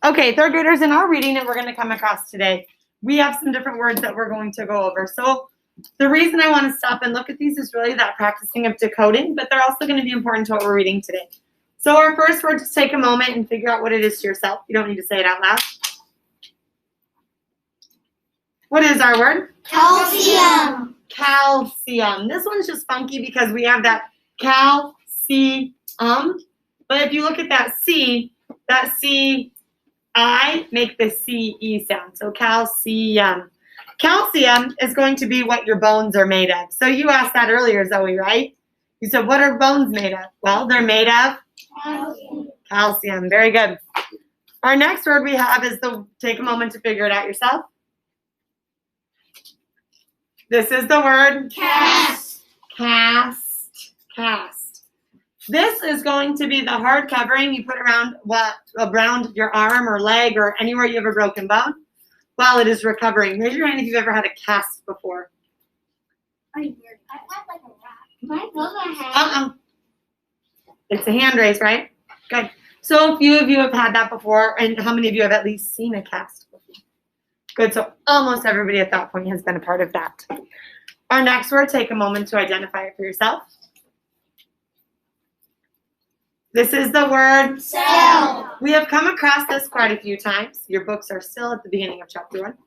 Okay, third graders, in our reading that we're going to come across today, we have some different words that we're going to go over. So the reason I want to stop and look at these is really that practicing of decoding, but they're also going to be important to what we're reading today. So our first word, just take a moment and figure out what it is to yourself. You don't need to say it out loud. What is our word? Calcium. Calcium. This one's just funky because we have that calcium, but if you look at that C I make the C-E sound. So calcium. Calcium is going to be what your bones are made of. So you asked that earlier, Zoe, right? You said, what are bones made of? Well, they're made of Calcium. calcium. Very good. Our next word we have is take a moment to figure it out yourself. This is the word Cast. Cast. This is going to be the hard covering you put around your arm or leg or anywhere you have a broken bone while it is recovering. Raise your hand if you've ever had a cast before. I had like a rat. My brother had. It's a hand raise, right? Good. So a few of you have had that before, and how many of you have at least seen a cast before? Good. So almost everybody at that point has been a part of that. Our next word, take a moment to identify it for yourself. This is the word Cell. We have come across this quite a few times. Your books are still at the beginning of chapter 1.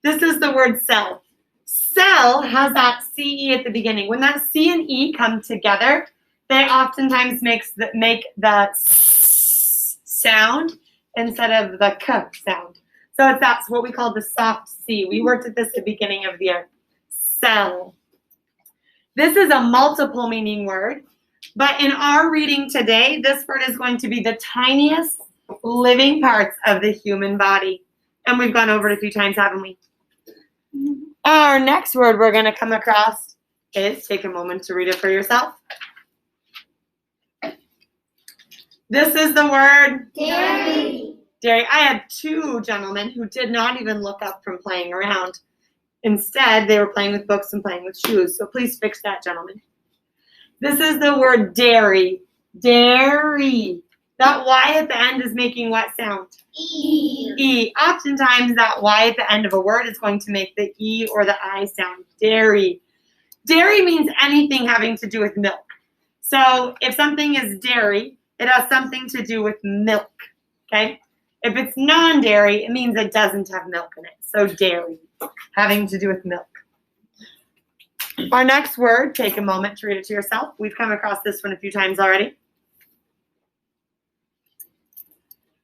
This is the word cell. Cell has that C-E at the beginning. When that C and E come together, they oftentimes make the S sound instead of the K sound. So that's what we call the soft C. We worked at this at the beginning of the year. Cell. This is a multiple meaning word. But in our reading today, this word is going to be the tiniest living parts of the human body. And we've gone over it a few times, haven't we? Our next word we're going to come across is, take a moment to read it for yourself. This is the word Dairy. dairy. I had two gentlemen who did not even look up from playing around. Instead, they were playing with books and playing with shoes. So please fix that, gentlemen. This is the word dairy. Dairy. That Y at the end is making what sound? E. E. Oftentimes, that Y at the end of a word is going to make the E or the I sound. Dairy. Dairy means anything having to do with milk. So if something is dairy, it has something to do with milk. Okay? If it's non-dairy, it means it doesn't have milk in it. So dairy, having to do with milk. Our next word, take a moment to read it to yourself. We've come across this one a few times already.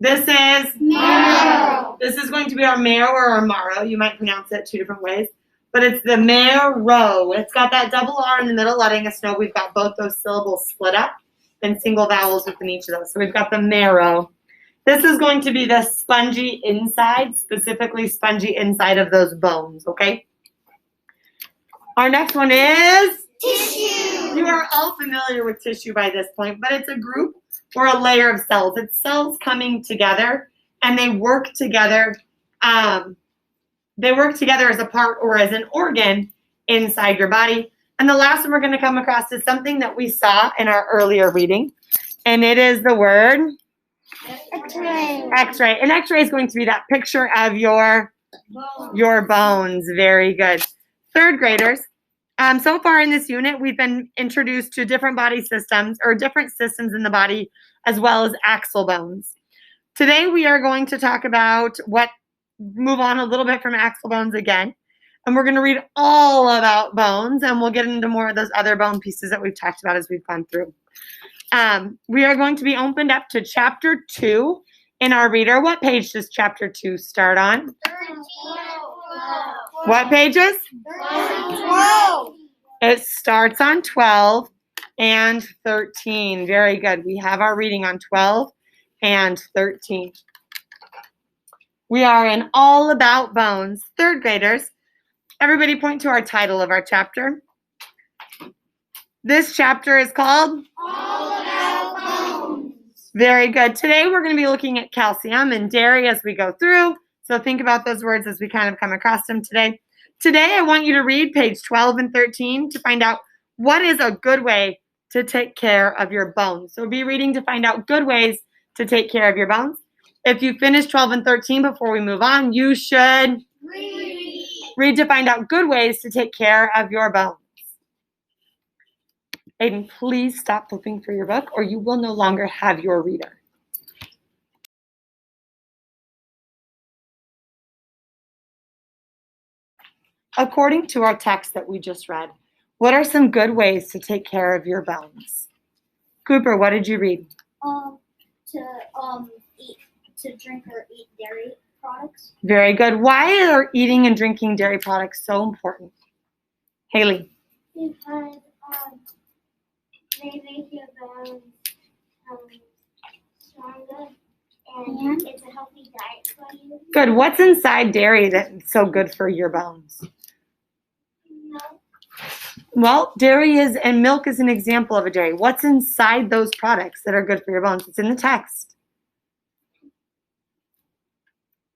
This is Marrow. This is going to be our marrow or our marrow. You might pronounce it two different ways. But it's the marrow. It's got that double R in the middle, letting us know we've got both those syllables split up and single vowels within each of those. So we've got the marrow. This is going to be the spongy inside, specifically spongy inside of those bones, okay? Our next one is Tissue. You are all familiar with tissue by this point, but it's a group or a layer of cells. It's cells coming together, and they work together. They work together as a part or as an organ inside your body. And the last one we're going to come across is something that we saw in our earlier reading, and it is the word X-ray. X-ray. An X-ray is going to be that picture of your bones. Very good. Third graders, so far in this unit, we've been introduced to different body systems or different systems in the body, as well as axle bones. Today, we are going to talk about move on a little bit from axle bones again, and we're going to read all about bones, and we'll get into more of those other bone pieces that we've talked about as we've gone through. We are going to be opened up to chapter 2 in our reader. What page does chapter 2 start on? 13. What pages? 12. It starts on 12 and 13. Very good. We have our reading on 12 and 13. We are in All About Bones. Third graders, everybody point to our title of our chapter. This chapter is called All About Bones. Very good. Today we're going to be looking at calcium and dairy as we go through. So think about those words as we kind of come across them today. Today I want you to read page 12 and 13 to find out what is a good way to take care of your bones. So be reading to find out good ways to take care of your bones. If you finish 12 and 13 before we move on, you should read to find out good ways to take care of your bones. Aiden, please stop flipping through your book or you will no longer have your reader. According to our text that we just read, what are some good ways to take care of your bones? Cooper, what did you read? To drink or eat dairy products. Very good. Why are eating and drinking dairy products so important? Haley. Because they make your bones stronger, and it's a healthy diet for you. Good. What's inside dairy that's so good for your bones? No. Well, dairy is, and milk is an example of a dairy. What's inside those products that are good for your bones? It's in the text.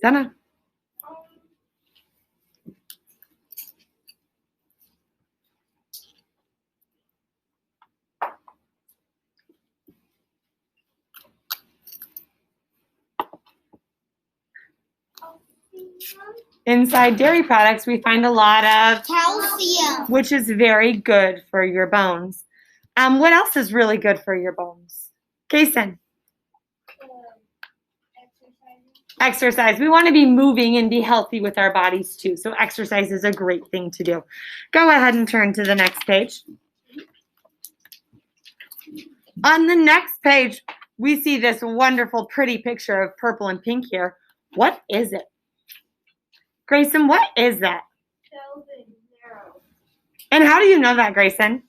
Donna. Inside dairy products, we find a lot of Calcium. which is very good for your bones. What else is really good for your bones? Kason. Exercise. We want to be moving and be healthy with our bodies too. So exercise is a great thing to do. Go ahead and turn to the next page. On the next page, we see this wonderful, pretty picture of purple and pink here. What is it? Grayson, what is that? And how do you know that, Grayson?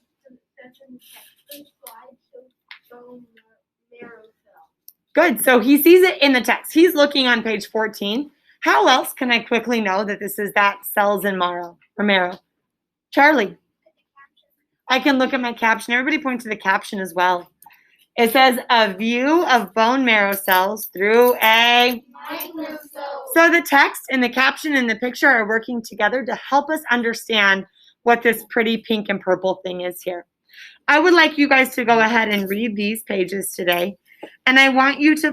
Good. So he sees it in the text. He's looking on page 14. How else can I quickly know that this is that cells in marrow or marrow? Charlie. I can look at my caption. Everybody point to the caption as well. It says a view of bone marrow cells through a microscope. So the text and the caption and the picture are working together to help us understand what this pretty pink and purple thing is here. I would like you guys to go ahead and read these pages today. And I want you to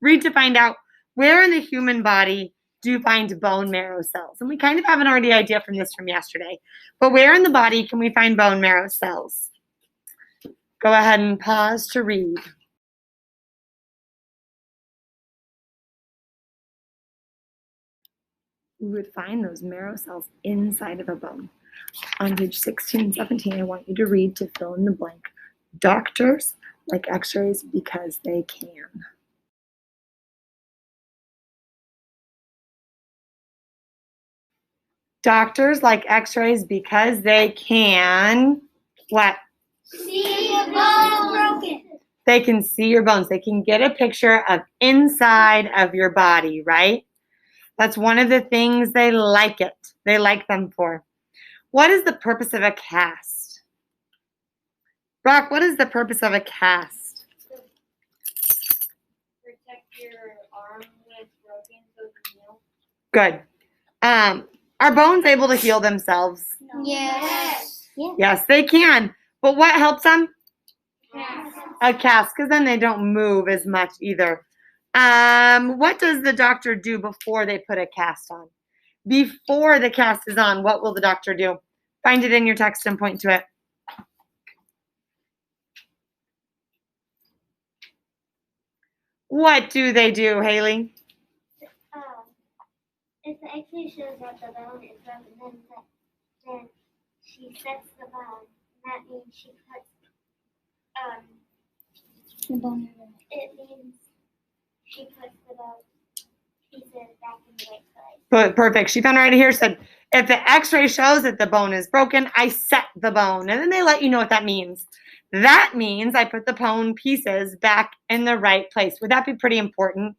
read to find out where in the human body do you find bone marrow cells. And we kind of have an already idea from this from yesterday. But where in the body can we find bone marrow cells? Go ahead and pause to read. We would find those marrow cells inside of a bone. On page 16 and 17, I want you to read to fill in the blank. Doctors like x-rays because they can. Doctors like x-rays because they can, what? See your bones broken. They can see your bones. They can get a picture of inside of your body, right? That's one of the things they like it. They like them for. What is the purpose of a cast? Brock, what is the purpose of a cast? Protect your arm when it's broken so it can heal. Good. Are bones able to heal themselves? No. Yes. Yes, they can. But what helps them? Yes. A cast, because then they don't move as much either. What does the doctor do before they put a cast on? Before the cast is on, what will the doctor do? Find it in your text and point to it. What do they do, Haley? If the X-ray shows that the bone is broken, then she sets the bone. That means she puts the bone. It means she puts the bone pieces back in the right place. Perfect. She found right here. Said if the X-ray shows that the bone is broken, I set the bone, and then they let you know what that means. That means I put the bone pieces back in the right place. Would that be pretty important?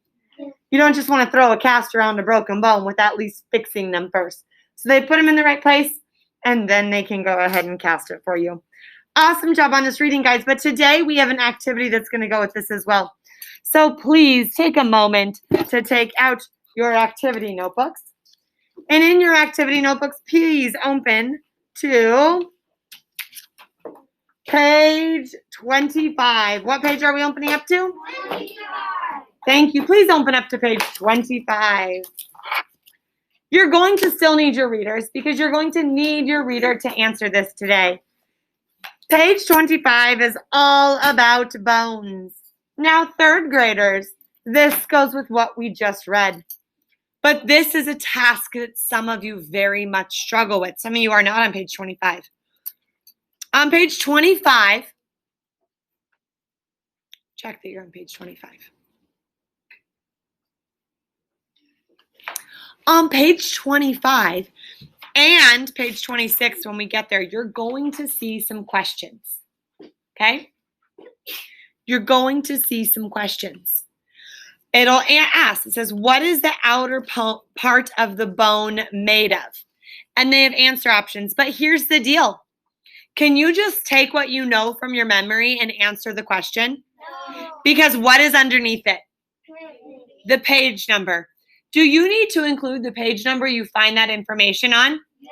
You don't just want to throw a cast around a broken bone without at least fixing them first. So they put them in the right place, and then they can go ahead and cast it for you. Awesome job on this reading, guys. But today we have an activity that's going to go with this as well. So please take a moment to take out your activity notebooks. And in your activity notebooks, please open to page 25. What page are we opening up to? 25. Thank you. Please open up to page 25. You're going to still need your readers because you're going to need your reader to answer this today. Page 25 is all about bones. Now, third graders, this goes with what we just read. But this is a task that some of you very much struggle with. Some of you are not on page 25. On page 25, check that you're on page 25. On page 25 and page 26, when we get there, you're going to see some questions, okay? You're going to see some questions. It'll ask, it says, what is the outer part of the bone made of? And they have answer options, but here's the deal. Can you just take what you know from your memory and answer the question? No. Because what is underneath it? The page number. Do you need to include the page number you find that information on? Yes.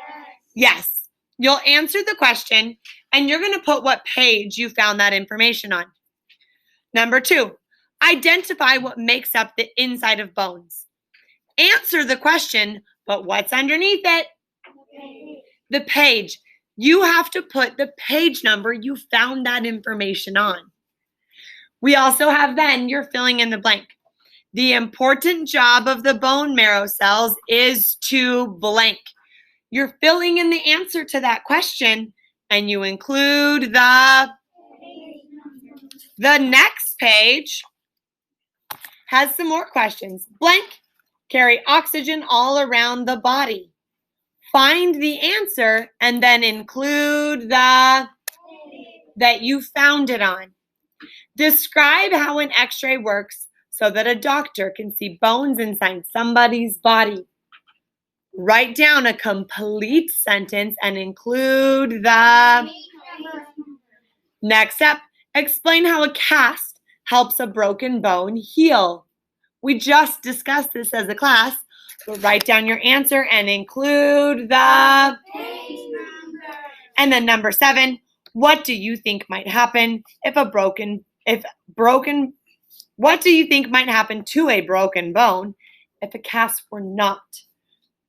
Yes. You'll answer the question, and you're going to put what page you found that information on. Number 2, identify what makes up the inside of bones. Answer the question, but what's underneath it? The page. You have to put the page number you found that information on. We also have then, you're filling in the blank. The important job of the bone marrow cells is to blank. You're filling in the answer to that question, and you include the next page has some more questions. Blank, carry oxygen all around the body. Find the answer and then include the that you found it on. Describe how an x-ray works so that a doctor can see bones inside somebody's body. Write down a complete sentence and include the next step. Explain how a cast helps a broken bone heal. We just discussed this as a class, but write down your answer and include the and then number 7, what do you think might happen what do you think might happen to a broken bone if a cast were not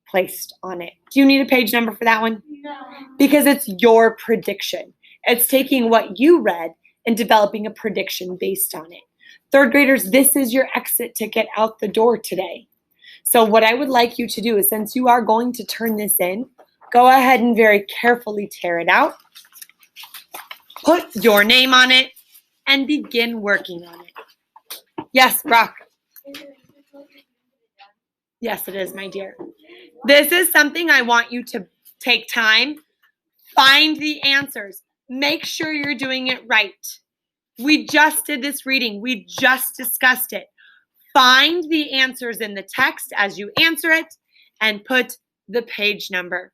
placed on it? Do you need a page number for that one? No. Because it's your prediction. It's taking what you read and developing a prediction based on it. Third graders, this is your exit ticket out the door today. So what I would like you to do is, since you are going to turn this in, go ahead and very carefully tear it out, put your name on it, and begin working on it. Yes, Brock. Yes, it is, my dear. This is something I want you to take time, find the answers, make sure you're doing it right. We just did this reading. We just discussed it. Find the answers in the text as you answer it and put the page number.